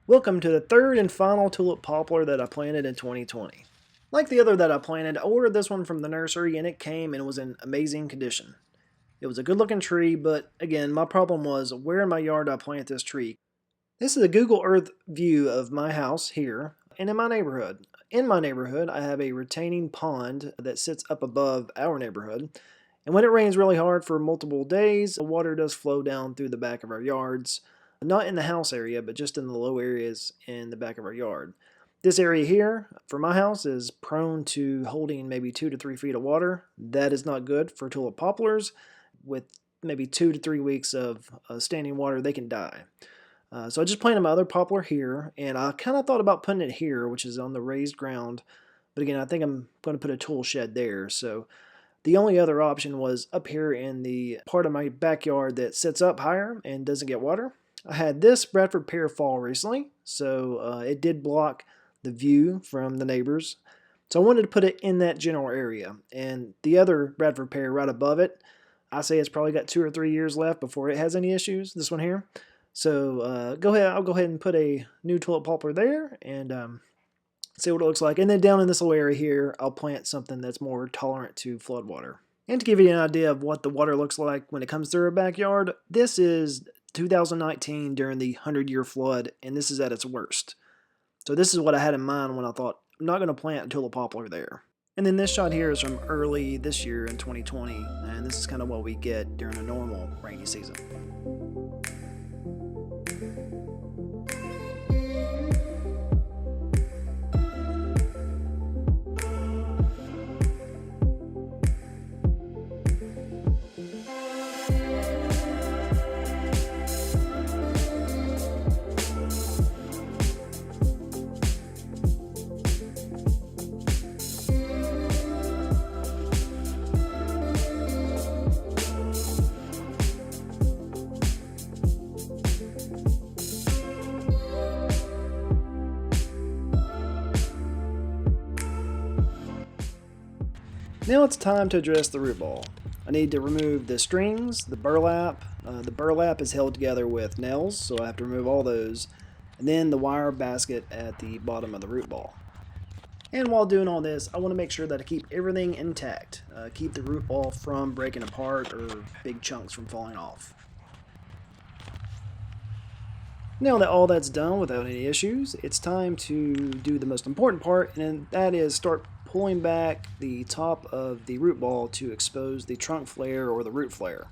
Welcome to the third and final tulip poplar that I planted in 2020. Like the other that I planted, I ordered this one from the nursery and it came and was in amazing condition. It was a good looking tree, but again, my problem was where in my yard do I plant this tree? This is a Google Earth view of my house here and in my neighborhood. In my neighborhood, I have a retaining pond that sits up above our neighborhood. And when it rains really hard for multiple days, the water does flow down through the back of our yards. Not in the house area, but just in the low areas in the back of our yard. This area here, for my house, is prone to holding maybe 2 to 3 feet of water. That is not good for tulip poplars. With maybe 2 to 3 weeks of standing water, they can die. So I just planted my other poplar here, and I kind of thought about putting it here, which is on the raised ground. But again, I think I'm going to put a tool shed there. So the only other option was up here in the part of my backyard that sits up higher and doesn't get water. I had this Bradford pear fall recently, so it did block the view from the neighbors. So I wanted to put it in that general area. And the other Bradford pear right above it, I say it's probably got 2 or 3 years left before it has any issues, this one here. So I'll go ahead and put a new tulip poplar there and see what it looks like. And then down in this little area here, I'll plant something that's more tolerant to flood water. And to give you an idea of what the water looks like when it comes through our backyard, this is 2019 during the 100-year flood, and this is at its worst. So this is what I had in mind when I thought, I'm not going to plant a tulip poplar there. And then this shot here is from early this year in 2020, and this is kind of what we get during a normal rainy season. Now it's time to address the root ball. I need to remove the strings, the burlap. The burlap is held together with nails, so I have to remove all those. And then the wire basket at the bottom of the root ball. And while doing all this, I want to make sure that I keep everything intact. Keep the root ball from breaking apart or big chunks from falling off. Now that all that's done without any issues, it's time to do the most important part, and that is start pulling back the top of the root ball to expose the trunk flare or the root flare.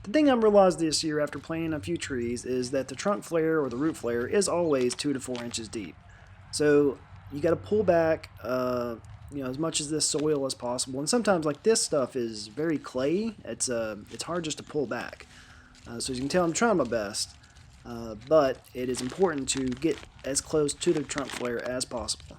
The thing I've realized this year after planting a few trees is that the trunk flare or the root flare is always 2 to 4 inches deep. So you got to pull back as much of this soil as possible, and sometimes like this stuff is very clayey. It's hard just to pull back. So as you can tell, I'm trying my best. But it is important to get as close to the trunk flare as possible.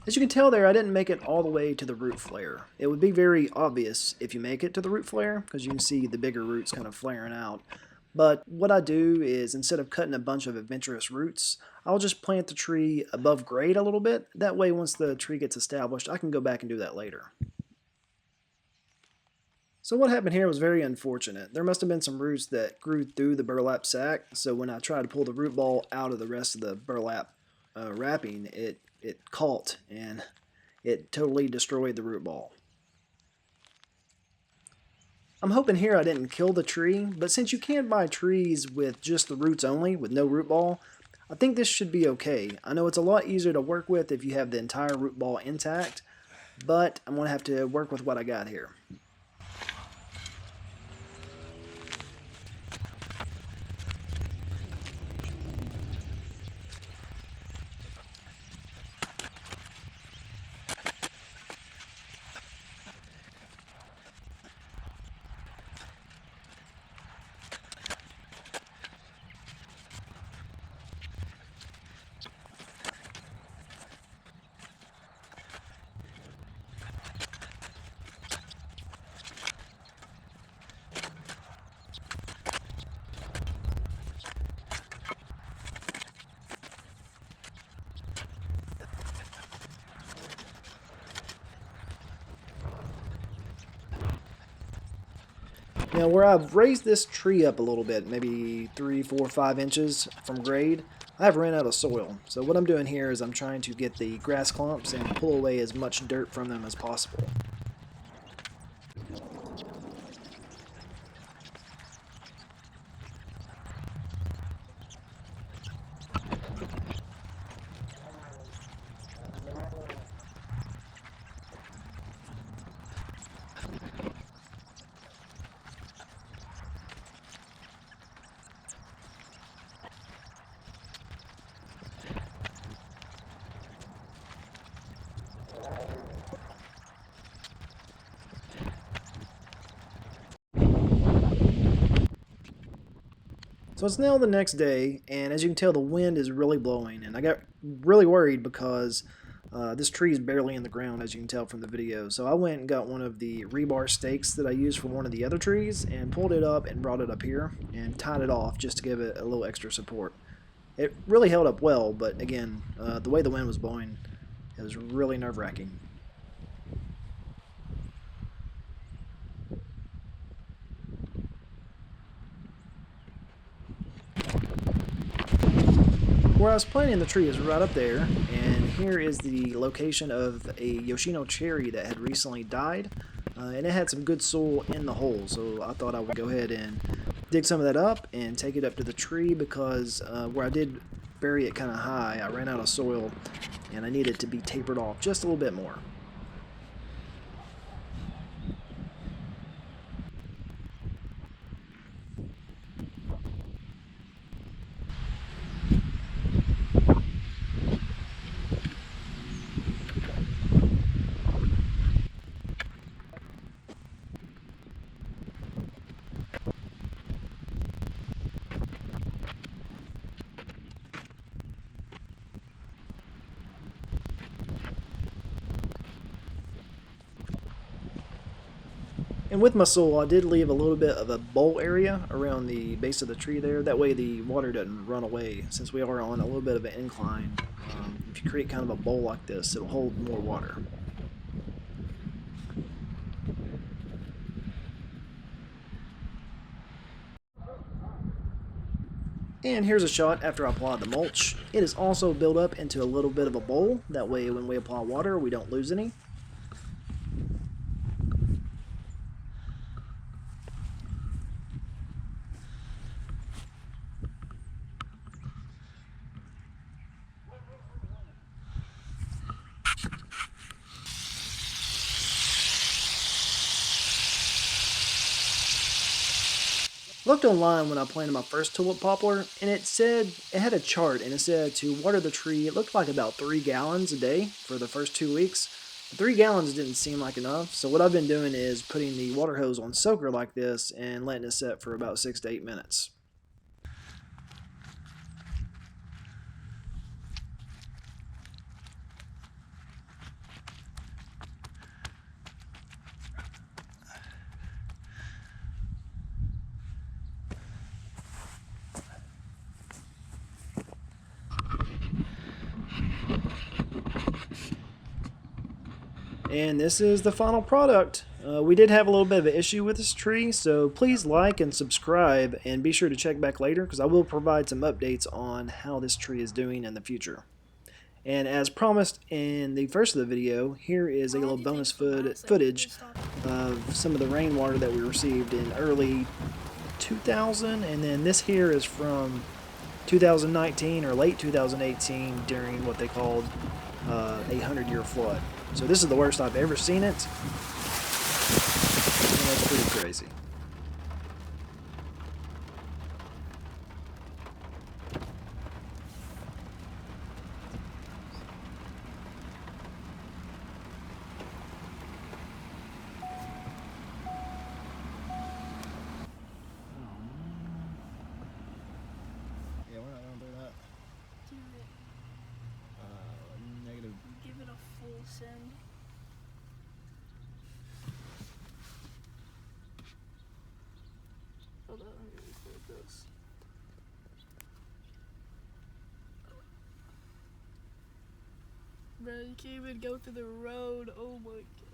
As you can tell there, I didn't make it all the way to the root flare. It would be very obvious if you make it to the root flare, because you can see the bigger roots kind of flaring out. But what I do is, instead of cutting a bunch of adventurous roots, I'll just plant the tree above grade a little bit. That way, once the tree gets established, I can go back and do that later. So what happened here was very unfortunate. There must have been some roots that grew through the burlap sack, so when I tried to pull the root ball out of the rest of the burlap wrapping, it caught and it totally destroyed the root ball. I'm hoping here I didn't kill the tree, but since you can't buy trees with just the roots only, with no root ball, I think this should be okay. I know it's a lot easier to work with if you have the entire root ball intact, but I'm going to have to work with what I got here. Now where I've raised this tree up a little bit, maybe 3, 4, 5 inches from grade, I've ran out of soil. So what I'm doing here is I'm trying to get the grass clumps and pull away as much dirt from them as possible. So it's now the next day, and as you can tell, the wind is really blowing, and I got really worried because this tree is barely in the ground, as you can tell from the video. So I went and got one of the rebar stakes that I used for one of the other trees and pulled it up and brought it up here and tied it off just to give it a little extra support. It really held up well, but again, the way the wind was blowing, it was really nerve-wracking. Where I was planting the tree is right up there, and here is the location of a Yoshino cherry that had recently died, and it had some good soil in the hole, so I thought I would go ahead and dig some of that up and take it up to the tree because where I did bury it kind of high, I ran out of soil and I needed it to be tapered off just a little bit more. And with my soil, I did leave a little bit of a bowl area around the base of the tree there. That way the water doesn't run away. Since we are on a little bit of an incline, if you create kind of a bowl like this, it'll hold more water. And here's a shot after I applied the mulch. It is also built up into a little bit of a bowl. That way when we apply water, we don't lose any. Looked online when I planted my first tulip poplar, and it said it had a chart, and it said to water the tree, it looked like about 3 gallons a day for the first 2 weeks. 3 gallons didn't seem like enough, so what I've been doing is putting the water hose on soaker like this and letting it set for about 6 to 8 minutes. And this is the final product. We did have a little bit of an issue with this tree, so please like and subscribe and be sure to check back later because I will provide some updates on how this tree is doing in the future. And as promised in the first of the video, here is a little bonus footage of some of the rainwater that we received in early 2000, and then this here is from 2019 or late 2018 during what they called a 100-year flood. So this is the worst I've ever seen it. And it's pretty crazy. Yeah, we're not gonna do that. Do it. Negative. Give it a full send. Hold on, let me record this. Bro, you can't even go through the road. Oh my god.